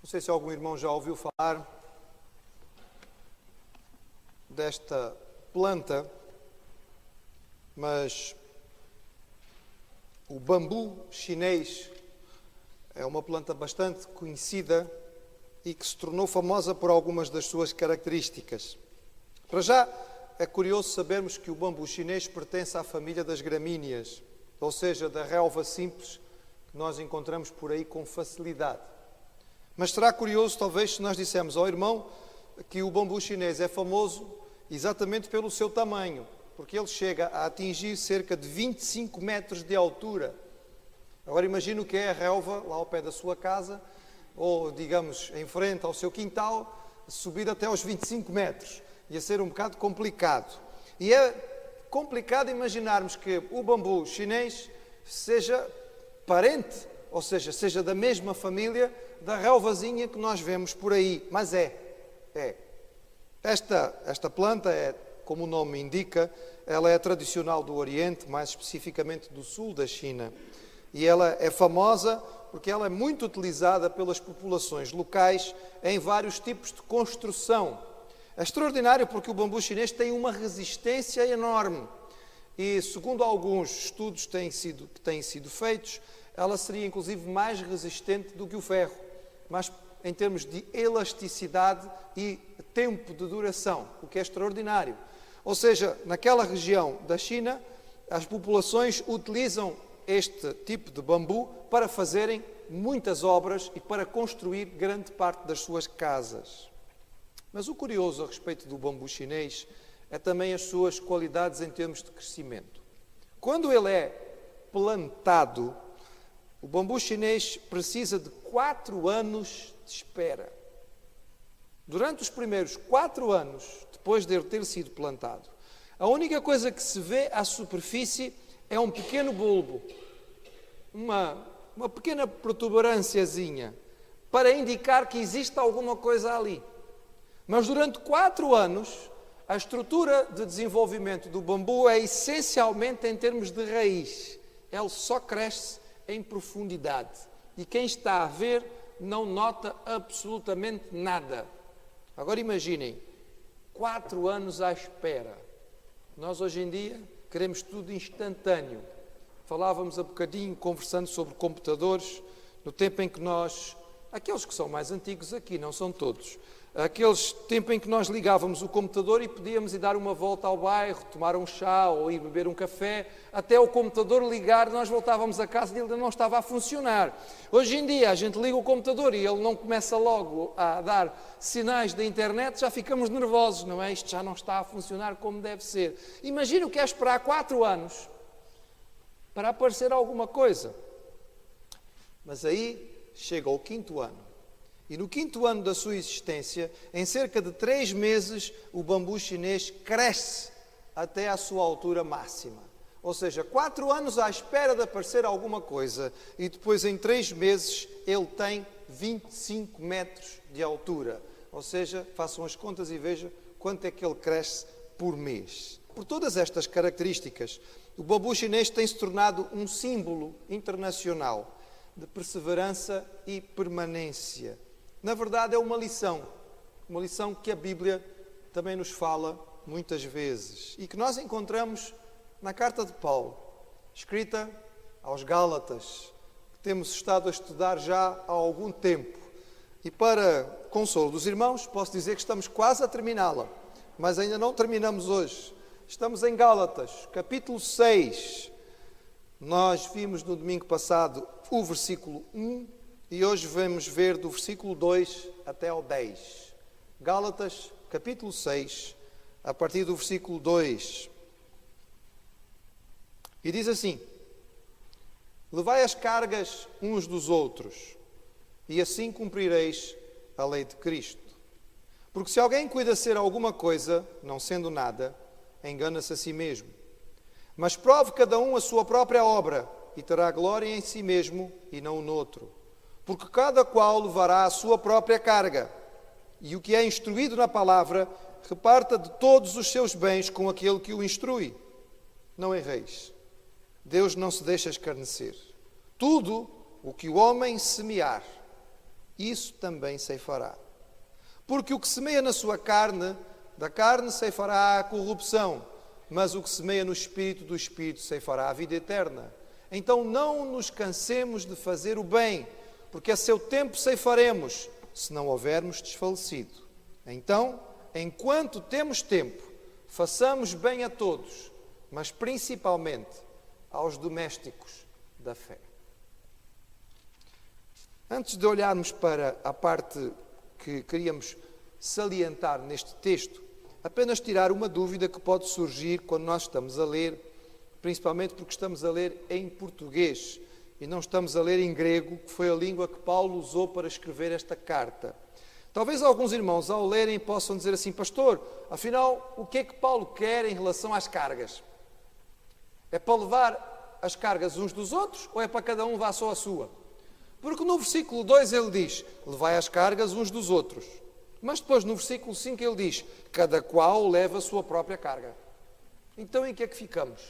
Não sei se algum irmão já ouviu falar desta planta, mas o bambu chinês é uma planta bastante conhecida e que se tornou famosa por algumas das suas características. Para já, é curioso sabermos que o bambu chinês pertence à família das gramíneas, ou seja, da relva simples que nós encontramos por aí com facilidade. Mas será curioso, talvez, se nós dissermos ao irmão que o bambu chinês é famoso exatamente pelo seu tamanho, porque ele chega a atingir cerca de 25 metros de altura. Agora imagine o que é a relva lá ao pé da sua casa, ou digamos em frente ao seu quintal, subir até aos 25 metros. Ia ser um bocado complicado. E é complicado imaginarmos que o bambu chinês seja parente, ou seja, seja da mesma família da relvazinha que nós vemos por aí. Mas é. Esta planta é, como o nome indica, ela é tradicional do Oriente, mais especificamente do sul da China. E ela é famosa porque ela é muito utilizada pelas populações locais em vários tipos de construção. É extraordinário porque o bambu chinês tem uma resistência enorme. E, segundo alguns estudos que têm sido feitos, ela seria inclusive mais resistente do que o ferro, mas em termos de elasticidade e tempo de duração, o que é extraordinário. Ou seja, naquela região da China, as populações utilizam este tipo de bambu para fazerem muitas obras e para construir grande parte das suas casas. Mas o curioso a respeito do bambu chinês é também as suas qualidades em termos de crescimento. Quando ele é plantado, o bambu chinês precisa de 4 anos de espera. Durante os primeiros 4 anos, depois de ele ter sido plantado, a única coisa que se vê à superfície é um pequeno bulbo, uma pequena protuberânciazinha, para indicar que existe alguma coisa ali. Mas durante 4 anos, a estrutura de desenvolvimento do bambu é essencialmente em termos de raiz. Ele só cresce em profundidade. E quem está a ver não nota absolutamente nada. Agora imaginem, 4 anos à espera. Nós hoje em dia queremos tudo instantâneo. Falávamos há bocadinho, conversando sobre computadores, no tempo em que aqueles que são mais antigos aqui, não são todos, aqueles tempo em que nós ligávamos o computador e podíamos ir dar uma volta ao bairro, tomar um chá ou ir beber um café, até o computador ligar, nós voltávamos a casa e ele não estava a funcionar. Hoje em dia a gente liga o computador e ele não começa logo a dar sinais da internet, já ficamos nervosos, não é? Isto já não está a funcionar como deve ser. Imagina o que é esperar 4 anos para aparecer alguma coisa. Mas aí chega ao 5º ano. E no 5º ano da sua existência, em cerca de 3 meses, o bambu chinês cresce até à sua altura máxima. Ou seja, 4 anos à espera de aparecer alguma coisa e depois em 3 meses ele tem 25 metros de altura. Ou seja, façam as contas e vejam quanto é que ele cresce por mês. Por todas estas características, o bambu chinês tem se tornado um símbolo internacional de perseverança e permanência. Na verdade, é uma lição que a Bíblia também nos fala muitas vezes e que nós encontramos na carta de Paulo, escrita aos Gálatas, que temos estado a estudar já há algum tempo. E para consolo dos irmãos, posso dizer que estamos quase a terminá-la, mas ainda não terminamos hoje. Estamos em Gálatas, capítulo 6. Nós vimos no domingo passado o versículo 1 e hoje vamos ver do versículo 2 até ao 10. Gálatas, capítulo 6, a partir do versículo 2. E diz assim: levai as cargas uns dos outros, e assim cumprireis a lei de Cristo. Porque se alguém cuida ser alguma coisa, não sendo nada, engana-se a si mesmo. Mas prove cada um a sua própria obra, e terá glória em si mesmo e não noutro. Porque cada qual levará a sua própria carga. E o que é instruído na palavra, reparta de todos os seus bens com aquele que o instrui. Não erreis. Deus não se deixa escarnecer. Tudo o que o homem semear, isso também ceifará. Porque o que semeia na sua carne, da carne ceifará a corrupção, mas o que semeia no Espírito, do Espírito ceifará a vida eterna. Então não nos cansemos de fazer o bem, porque a seu tempo ceifaremos, se não houvermos desfalecido. Então, enquanto temos tempo, façamos bem a todos, mas principalmente aos domésticos da fé. Antes de olharmos para a parte que queríamos salientar neste texto, apenas tirar uma dúvida que pode surgir quando nós estamos a ler, principalmente porque estamos a ler em português e não estamos a ler em grego, que foi a língua que Paulo usou para escrever esta carta. Talvez alguns irmãos, ao lerem, possam dizer assim: pastor, afinal, o que é que Paulo quer em relação às cargas? É para levar as cargas uns dos outros ou é para cada um levar só a sua? Porque no versículo 2 ele diz: levai as cargas uns dos outros. Mas depois no versículo 5 ele diz: cada qual leva a sua própria carga. Então em que é que ficamos?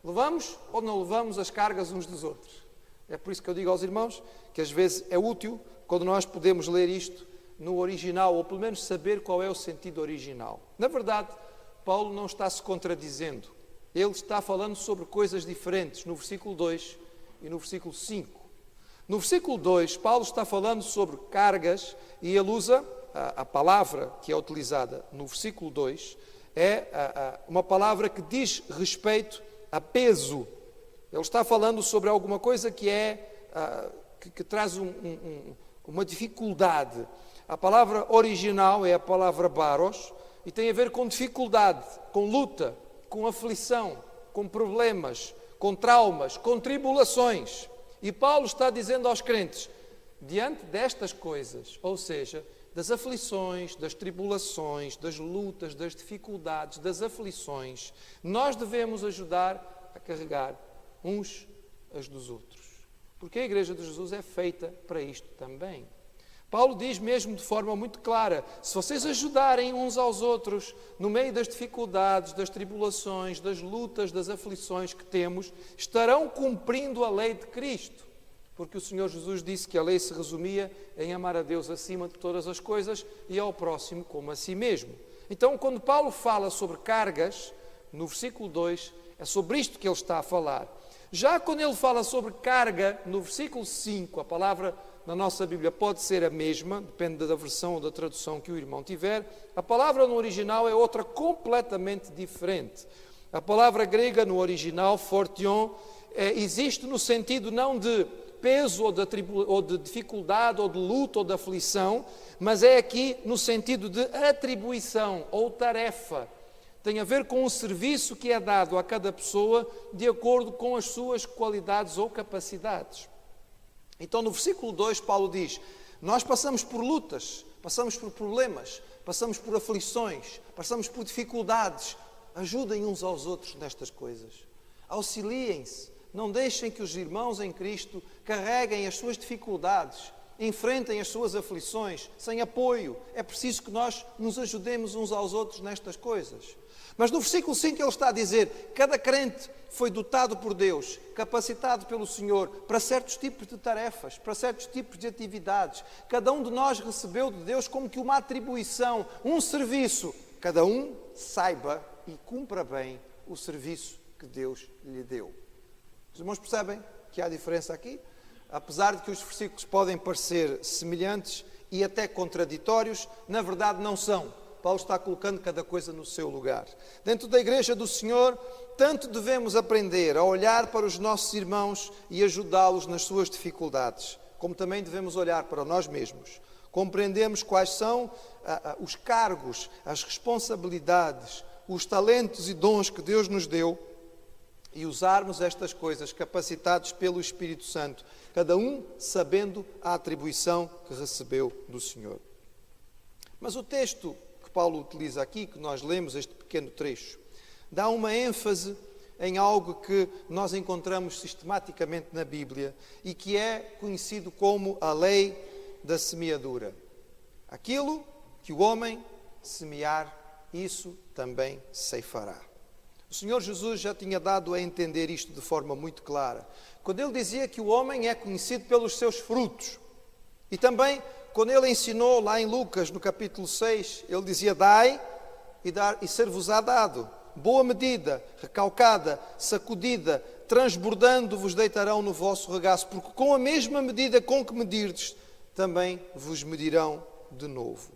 Levamos ou não levamos as cargas uns dos outros? É por isso que eu digo aos irmãos que às vezes é útil quando nós podemos ler isto no original, ou pelo menos saber qual é o sentido original. Na verdade, Paulo não está se contradizendo. Ele está falando sobre coisas diferentes no versículo 2 e no versículo 5. No versículo 2, Paulo está falando sobre cargas e ele usa a palavra que é utilizada no versículo 2, é uma palavra que diz respeito a peso. Ele está falando sobre alguma coisa que que traz uma dificuldade. A palavra original é a palavra baros e tem a ver com dificuldade, com luta, com aflição, com problemas, com traumas, com tribulações. E Paulo está dizendo aos crentes, diante destas coisas, ou seja, das aflições, das tribulações, das lutas, das dificuldades, das aflições, nós devemos ajudar a carregar uns as dos outros. Porque a Igreja de Jesus é feita para isto também. Paulo diz mesmo de forma muito clara: se vocês ajudarem uns aos outros no meio das dificuldades, das tribulações, das lutas, das aflições que temos, estarão cumprindo a lei de Cristo. Porque o Senhor Jesus disse que a lei se resumia em amar a Deus acima de todas as coisas e ao próximo como a si mesmo. Então, quando Paulo fala sobre cargas, no versículo 2, é sobre isto que ele está a falar. Já quando ele fala sobre carga, no versículo 5, a palavra na nossa Bíblia pode ser a mesma, depende da versão ou da tradução que o irmão tiver. A palavra no original é outra completamente diferente. A palavra grega no original, fortion, existe no sentido não de peso ou de dificuldade ou de luta ou de aflição, mas é aqui no sentido de atribuição ou tarefa. Tem a ver com o serviço que é dado a cada pessoa de acordo com as suas qualidades ou capacidades. Então, no versículo 2, Paulo diz: nós passamos por lutas, passamos por problemas, passamos por aflições, passamos por dificuldades. Ajudem uns aos outros nestas coisas. Auxiliem-se. Não deixem que os irmãos em Cristo carreguem as suas dificuldades, enfrentem as suas aflições sem apoio. É preciso que nós nos ajudemos uns aos outros nestas coisas. Mas no versículo 5 ele está a dizer: cada crente foi dotado por Deus, capacitado pelo Senhor para certos tipos de tarefas, para certos tipos de atividades. Cada um de nós recebeu de Deus como que uma atribuição, um serviço. Cada um saiba e cumpra bem o serviço que Deus lhe deu. Os irmãos percebem que há diferença aqui? Apesar de que os versículos podem parecer semelhantes e até contraditórios, na verdade não são. Paulo está colocando cada coisa no seu lugar. Dentro da Igreja do Senhor, tanto devemos aprender a olhar para os nossos irmãos e ajudá-los nas suas dificuldades, como também devemos olhar para nós mesmos. Compreendemos quais são os cargos, as responsabilidades, os talentos e dons que Deus nos deu e usarmos estas coisas capacitados pelo Espírito Santo, cada um sabendo a atribuição que recebeu do Senhor. Mas o texto que Paulo utiliza aqui, que nós lemos este pequeno trecho, dá uma ênfase em algo que nós encontramos sistematicamente na Bíblia e que é conhecido como a lei da semeadura. Aquilo que o homem semear, isso também ceifará. O Senhor Jesus já tinha dado a entender isto de forma muito clara, quando ele dizia que o homem é conhecido pelos seus frutos. E também quando ele ensinou lá em Lucas, no capítulo 6, ele dizia: dai e ser-vos-á dado. Boa medida, recalcada, sacudida, transbordando vos deitarão no vosso regaço, porque com a mesma medida com que medirdes, também vos medirão de novo.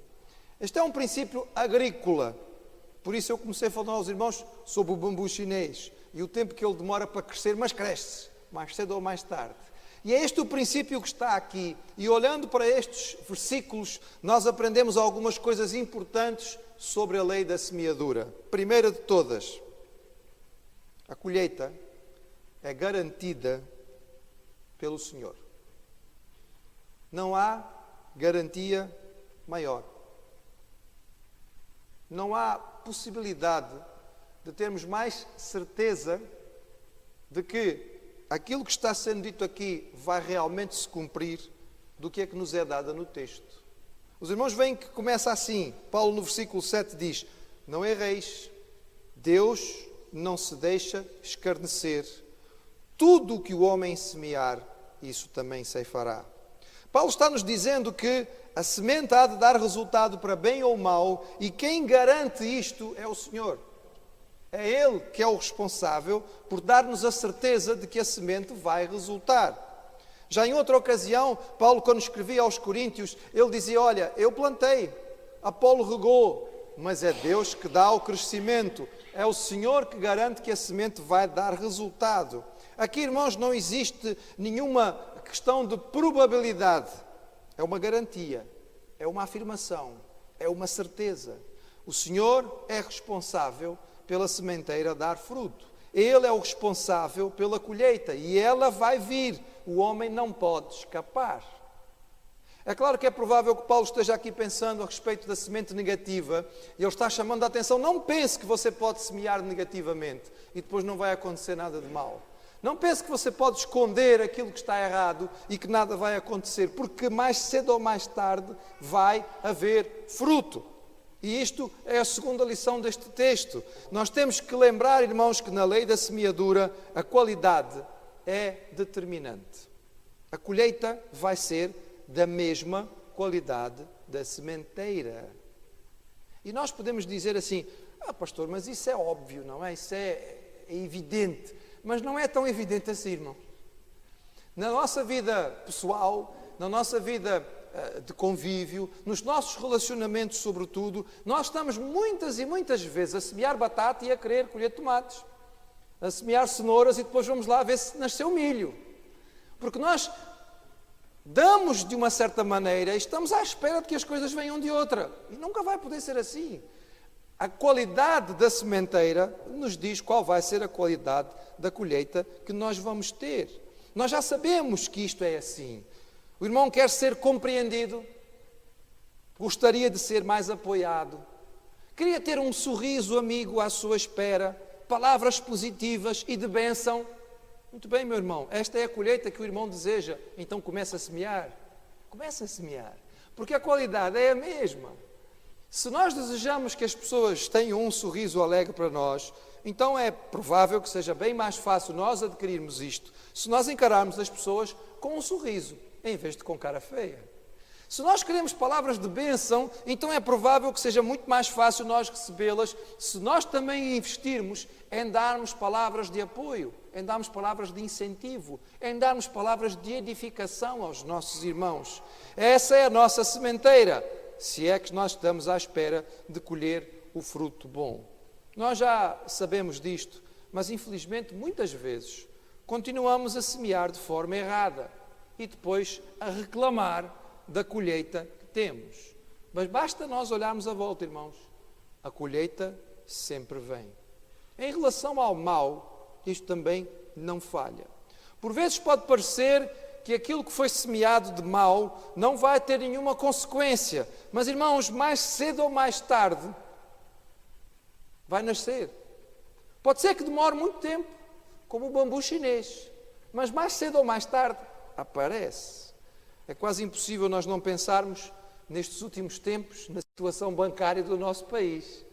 Este é um princípio agrícola. Por isso eu comecei a falar aos irmãos sobre o bambu chinês e o tempo que ele demora para crescer, mas cresce, mais cedo ou mais tarde. E é este o princípio que está aqui. E olhando para estes versículos, nós aprendemos algumas coisas importantes sobre a lei da semeadura. Primeira de todas, a colheita é garantida pelo Senhor. Não há garantia maior. Não há possibilidade de termos mais certeza de que aquilo que está sendo dito aqui vai realmente se cumprir do que é que nos é dada no texto. Os irmãos veem que começa assim. Paulo no versículo 7 diz: não erreis, Deus não se deixa escarnecer. Tudo o que o homem semear, isso também ceifará. Paulo está-nos dizendo que a semente há de dar resultado para bem ou mal, e quem garante isto é o Senhor. É Ele que é o responsável por dar-nos a certeza de que a semente vai resultar. Já em outra ocasião, Paulo, quando escrevia aos Coríntios, ele dizia: olha, eu plantei, Apolo regou, mas é Deus que dá o crescimento. É o Senhor que garante que a semente vai dar resultado. Aqui, irmãos, não existe nenhuma questão de probabilidade. É uma garantia, é uma afirmação, é uma certeza. O Senhor é responsável pela sementeira dar fruto. Ele é o responsável pela colheita e ela vai vir. O homem não pode escapar. É claro que é provável que Paulo esteja aqui pensando a respeito da semente negativa e ele está chamando a atenção: não pense que você pode semear negativamente e depois não vai acontecer nada de mal. Não pense que você pode esconder aquilo que está errado e que nada vai acontecer, porque mais cedo ou mais tarde vai haver fruto. E isto é a segunda lição deste texto. Nós temos que lembrar, irmãos, que na lei da semeadura a qualidade é determinante. A colheita vai ser da mesma qualidade da sementeira. E nós podemos dizer assim: pastor, mas isso é óbvio, não é? Isso é evidente. Mas não é tão evidente assim, irmão. Na nossa vida pessoal, na nossa vida de convívio, nos nossos relacionamentos sobretudo, nós estamos muitas e muitas vezes a semear batata e a querer colher tomates. A semear cenouras e depois vamos lá ver se nasceu milho. Porque nós damos de uma certa maneira e estamos à espera de que as coisas venham de outra. E nunca vai poder ser assim. A qualidade da sementeira nos diz qual vai ser a qualidade da colheita que nós vamos ter. Nós já sabemos que isto é assim. O irmão quer ser compreendido, gostaria de ser mais apoiado, queria ter um sorriso amigo à sua espera, palavras positivas e de bênção. Muito bem, meu irmão, esta é a colheita que o irmão deseja, então começa a semear. Começa a semear, porque a qualidade é a mesma. Se nós desejamos que as pessoas tenham um sorriso alegre para nós, então é provável que seja bem mais fácil nós adquirirmos isto se nós encararmos as pessoas com um sorriso, em vez de com cara feia. Se nós queremos palavras de bênção, então é provável que seja muito mais fácil nós recebê-las se nós também investirmos em darmos palavras de apoio, em darmos palavras de incentivo, em darmos palavras de edificação aos nossos irmãos. Essa é a nossa sementeira, se é que nós estamos à espera de colher o fruto bom. Nós já sabemos disto, mas infelizmente muitas vezes continuamos a semear de forma errada e depois a reclamar da colheita que temos. Mas basta nós olharmos à volta, irmãos, a colheita sempre vem. Em relação ao mal, isto também não falha. Por vezes pode parecer que aquilo que foi semeado de mal não vai ter nenhuma consequência. Mas, irmãos, mais cedo ou mais tarde, vai nascer. Pode ser que demore muito tempo, como o bambu chinês. Mas mais cedo ou mais tarde, aparece. É quase impossível nós não pensarmos, nestes últimos tempos, na situação bancária do nosso país.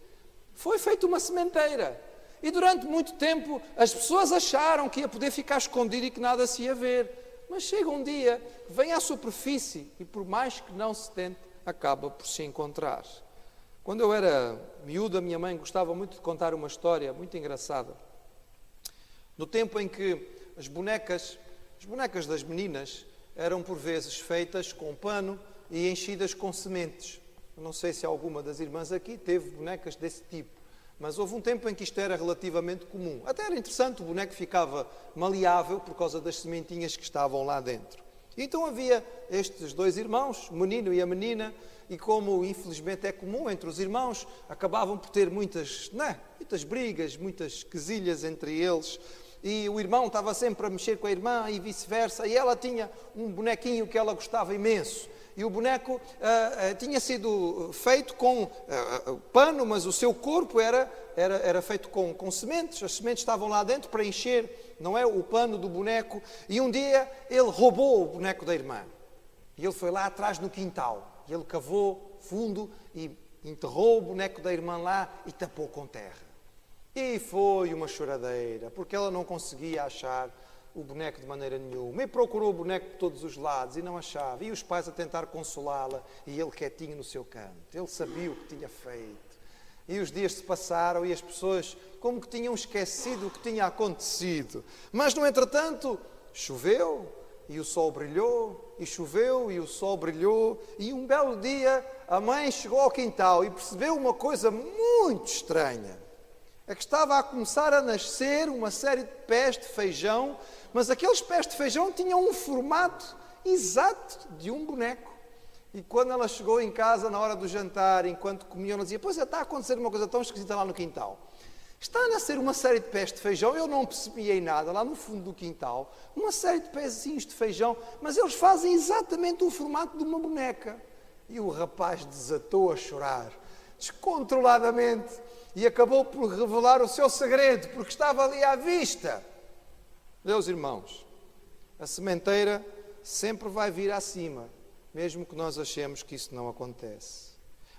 Foi feita uma sementeira. E durante muito tempo as pessoas acharam que ia poder ficar escondido e que nada se ia ver. mas chega um dia que vem à superfície e por mais que não se tente, acaba por se encontrar. Quando eu era miúdo, a minha mãe gostava muito de contar uma história muito engraçada. No tempo em que as bonecas das meninas eram por vezes feitas com pano e enchidas com sementes. Eu não sei se alguma das irmãs aqui teve bonecas desse tipo, mas houve um tempo em que isto era relativamente comum. Até era interessante, o boneco ficava maleável por causa das sementinhas que estavam lá dentro. E então havia estes dois irmãos, o menino e a menina, e como infelizmente é comum entre os irmãos, acabavam por ter muitas brigas, muitas quesilhas entre eles. E o irmão estava sempre a mexer com a irmã e vice-versa, e ela tinha um bonequinho que ela gostava imenso. E o boneco tinha sido feito com pano, mas o seu corpo era feito com sementes. As sementes estavam lá dentro para encher, não é, o pano do boneco. E um dia ele roubou o boneco da irmã. E ele foi lá atrás no quintal. E ele cavou fundo e enterrou o boneco da irmã lá e tapou com terra. E foi uma choradeira, porque ela não conseguia achar o boneco de maneira nenhuma. E procurou o boneco por todos os lados e não achava. E os pais a tentar consolá-la e ele quietinho no seu canto. Ele sabia o que tinha feito. E os dias se passaram e as pessoas como que tinham esquecido o que tinha acontecido. Mas, no entretanto, choveu e o sol brilhou, e choveu e o sol brilhou. E um belo dia a mãe chegou ao quintal e percebeu uma coisa muito estranha. É que estava a começar a nascer uma série de pés de feijão, mas aqueles pés de feijão tinham um formato exato de um boneco. E quando ela chegou em casa, na hora do jantar, enquanto comiam, ela dizia: pois está a acontecer uma coisa tão esquisita lá no quintal. Está a nascer uma série de pés de feijão, eu não percebi nada, lá no fundo do quintal, uma série de pezinhos de feijão, mas eles fazem exatamente o formato de uma boneca. E o rapaz desatou a chorar, descontroladamente, e acabou por revelar o seu segredo, porque estava ali à vista. Meus irmãos, a sementeira sempre vai vir acima, mesmo que nós achemos que isso não acontece.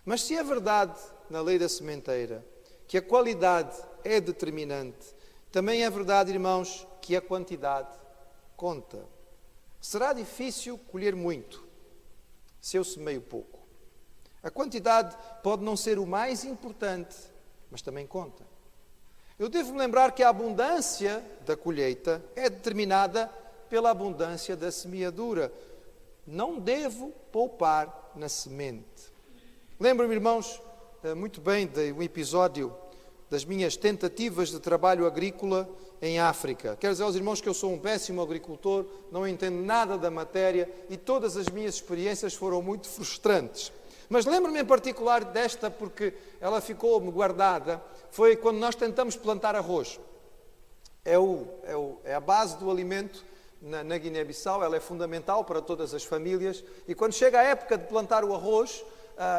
Mas se é verdade, na lei da sementeira, que a qualidade é determinante, também é verdade, irmãos, que a quantidade conta. Será difícil colher muito, se eu semeio pouco. A quantidade pode não ser o mais importante, mas também conta. Eu devo me lembrar que a abundância da colheita é determinada pela abundância da semeadura. Não devo poupar na semente. Lembro-me, irmãos, muito bem de um episódio das minhas tentativas de trabalho agrícola em África. Quero dizer aos irmãos que eu sou um péssimo agricultor, não entendo nada da matéria e todas as minhas experiências foram muito frustrantes. Mas lembro-me em particular desta porque ela ficou-me guardada. Foi quando nós tentamos plantar arroz. É a base do alimento na Guiné-Bissau, ela é fundamental para todas as famílias. E quando chega a época de plantar o arroz,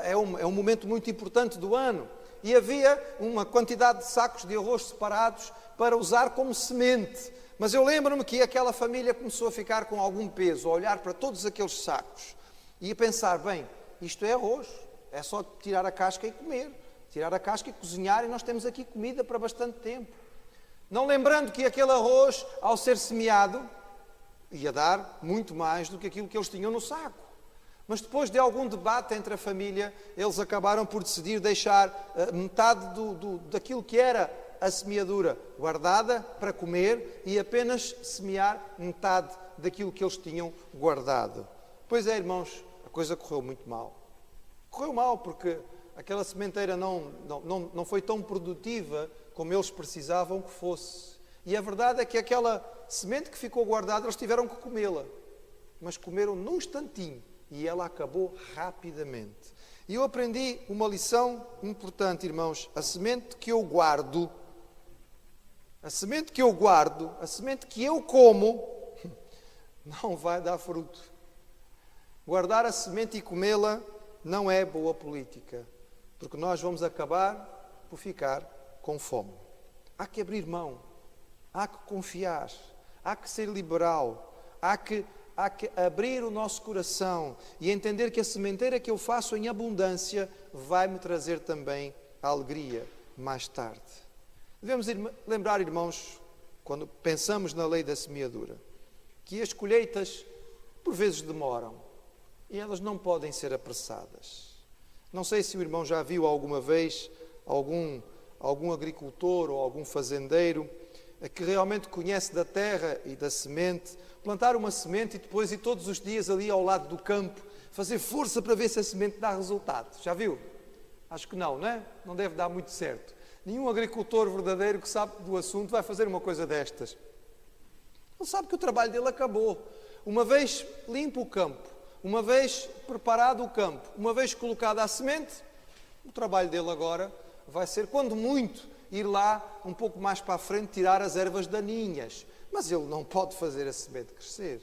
é um momento muito importante do ano. E havia uma quantidade de sacos de arroz separados para usar como semente. Mas eu lembro-me que aquela família começou a ficar com algum peso, a olhar para todos aqueles sacos e a pensar: bem, isto é arroz, é só tirar a casca e comer, tirar a casca e cozinhar, e nós temos aqui comida para bastante tempo. Não lembrando que aquele arroz, ao ser semeado, ia dar muito mais do que aquilo que eles tinham no saco. Mas depois de algum debate entre a família, eles acabaram por decidir deixar metade daquilo que era a semeadura guardada para comer e apenas semear metade daquilo que eles tinham guardado. Pois é, irmãos, a coisa correu muito mal. Correu mal porque aquela sementeira não foi tão produtiva como eles precisavam que fosse. E a verdade é que aquela semente que ficou guardada, eles tiveram que comê-la. Mas comeram num instantinho e ela acabou rapidamente. E eu aprendi uma lição importante, irmãos. A semente que eu guardo, a semente que eu como, não vai dar fruto. Guardar a semente e comê-la não é boa política, porque nós vamos acabar por ficar com fome. Há que abrir mão, há que confiar, há que ser liberal, há que abrir o nosso coração e entender que a sementeira que eu faço em abundância vai-me trazer também a alegria mais tarde. Devemos lembrar, irmãos, quando pensamos na lei da semeadura, que as colheitas por vezes demoram. E elas não podem ser apressadas. Não sei se o irmão já viu alguma vez algum agricultor ou algum fazendeiro que realmente conhece da terra e da semente, plantar uma semente e depois ir todos os dias ali ao lado do campo, fazer força para ver se a semente dá resultado. Já viu? Acho que não, não é? Não deve dar muito certo. Nenhum agricultor verdadeiro que sabe do assunto vai fazer uma coisa destas. Ele sabe que o trabalho dele acabou. Uma vez limpo o campo, uma vez preparado o campo, uma vez colocada a semente, o trabalho dele agora vai ser, quando muito, ir lá um pouco mais para a frente, tirar as ervas daninhas. Mas ele não pode fazer a semente crescer.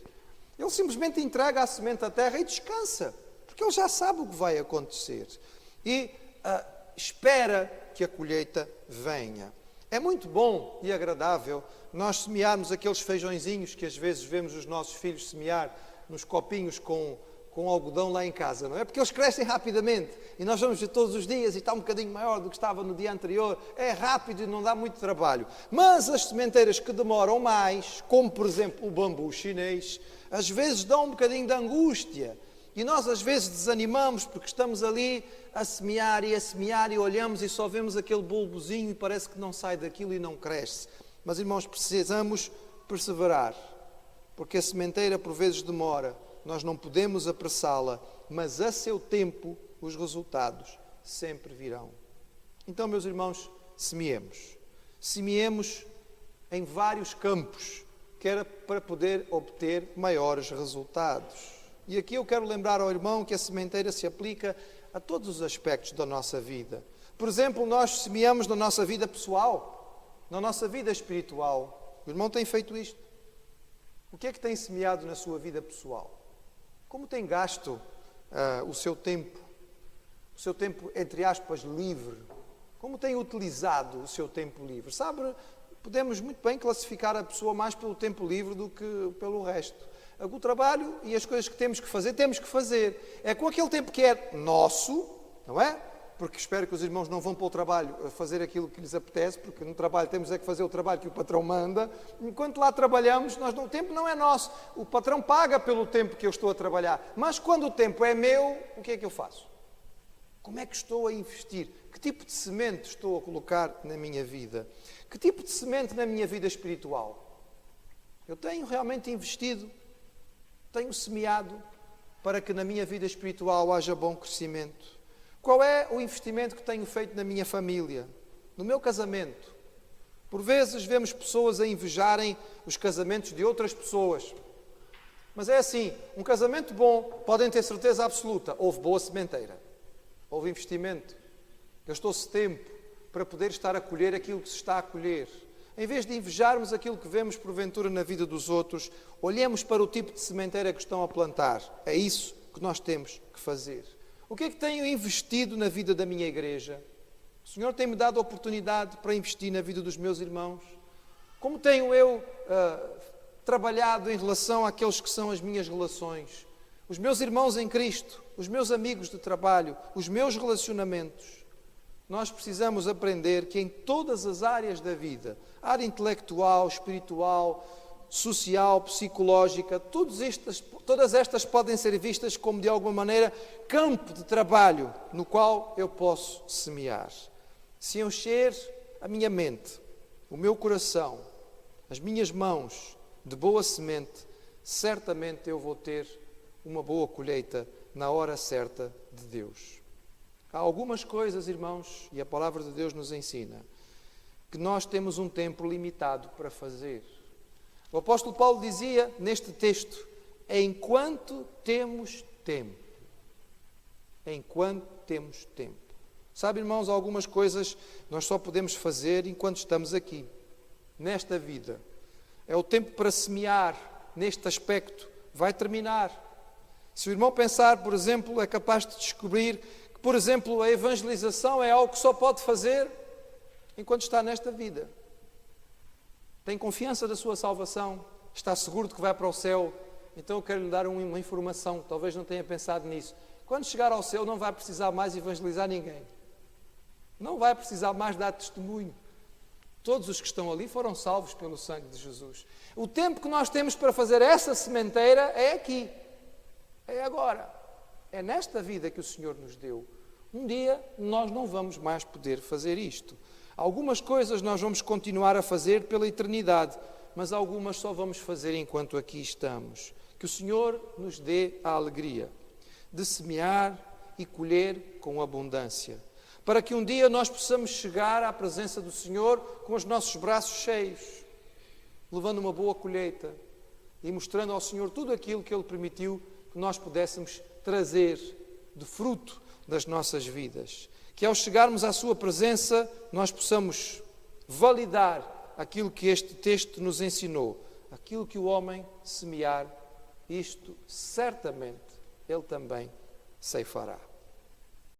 Ele simplesmente entrega a semente à terra e descansa, porque ele já sabe o que vai acontecer. E espera que a colheita venha. É muito bom e agradável nós semearmos aqueles feijõezinhos que às vezes vemos os nossos filhos semear nos copinhos com algodão lá em casa, não é? Porque eles crescem rapidamente e nós vamos ver todos os dias e está um bocadinho maior do que estava no dia anterior. É rápido e não dá muito trabalho. Mas as sementeiras que demoram mais, como por exemplo o bambu chinês, às vezes dão um bocadinho de angústia. E nós às vezes desanimamos porque estamos ali a semear e olhamos e só vemos aquele bulbozinho e parece que não sai daquilo e não cresce. Mas irmãos, precisamos perseverar, porque a sementeira por vezes demora. Nós não podemos apressá-la, mas a seu tempo os resultados sempre virão. Então, meus irmãos, semeemos. Semeemos em vários campos, que era para poder obter maiores resultados. E aqui eu quero lembrar ao irmão que a sementeira se aplica a todos os aspectos da nossa vida. Por exemplo, nós semeamos na nossa vida pessoal, na nossa vida espiritual. O irmão tem feito isto. O que é que tem semeado na sua vida pessoal? Como tem gasto o seu tempo, entre aspas, livre? Como tem utilizado o seu tempo livre? Sabe, podemos muito bem classificar a pessoa mais pelo tempo livre do que pelo resto. O trabalho e as coisas que temos que fazer, temos que fazer. É com aquele tempo que é nosso, não é? Porque espero que os irmãos não vão para o trabalho a fazer aquilo que lhes apetece, porque no trabalho temos é que fazer o trabalho que o patrão manda. Enquanto lá trabalhamos, o tempo não é nosso. O patrão paga pelo tempo que eu estou a trabalhar. Mas quando o tempo é meu, o que é que eu faço? Como é que estou a investir? Que tipo de semente estou a colocar na minha vida? Que tipo de semente na minha vida espiritual? Eu tenho realmente investido, tenho semeado para que na minha vida espiritual haja bom crescimento. Qual é o investimento que tenho feito na minha família, no meu casamento? Por vezes vemos pessoas a invejarem os casamentos de outras pessoas. Mas é assim, um casamento bom, podem ter certeza absoluta, houve boa sementeira, houve investimento, gastou-se tempo para poder estar a colher aquilo que se está a colher. Em vez de invejarmos aquilo que vemos porventura na vida dos outros, olhemos para o tipo de sementeira que estão a plantar. É isso que nós temos que fazer. O que é que tenho investido na vida da minha igreja? O Senhor tem-me dado a oportunidade para investir na vida dos meus irmãos? Como tenho eu trabalhado em relação àqueles que são as minhas relações? Os meus irmãos em Cristo, os meus amigos de trabalho, os meus relacionamentos. Nós precisamos aprender que em todas as áreas da vida, área intelectual, espiritual, social, psicológica, todas estas podem ser vistas como, de alguma maneira, campo de trabalho no qual eu posso semear. Se encher a minha mente, o meu coração, as minhas mãos de boa semente, certamente eu vou ter uma boa colheita na hora certa de Deus. Há algumas coisas, irmãos, e a palavra de Deus nos ensina, que nós temos um tempo limitado para fazer. O apóstolo Paulo dizia neste texto, enquanto temos tempo. Enquanto temos tempo. Sabe, irmãos, algumas coisas nós só podemos fazer enquanto estamos aqui, nesta vida. É o tempo para semear neste aspecto. Vai terminar. Se o irmão pensar, por exemplo, é capaz de descobrir que, por exemplo, a evangelização é algo que só pode fazer enquanto está nesta vida. Tem confiança da sua salvação, está seguro de que vai para o céu. Então eu quero lhe dar uma informação, talvez não tenha pensado nisso. Quando chegar ao céu não vai precisar mais evangelizar ninguém. Não vai precisar mais dar testemunho. Todos os que estão ali foram salvos pelo sangue de Jesus. O tempo que nós temos para fazer essa sementeira é aqui. É agora. É nesta vida que o Senhor nos deu. Um dia nós não vamos mais poder fazer isto. Algumas coisas nós vamos continuar a fazer pela eternidade, mas algumas só vamos fazer enquanto aqui estamos. Que o Senhor nos dê a alegria de semear e colher com abundância, para que um dia nós possamos chegar à presença do Senhor com os nossos braços cheios, levando uma boa colheita e mostrando ao Senhor tudo aquilo que Ele permitiu que nós pudéssemos trazer de fruto das nossas vidas. Que ao chegarmos à sua presença, nós possamos validar aquilo que este texto nos ensinou. Aquilo que o homem semear, isto certamente ele também ceifará.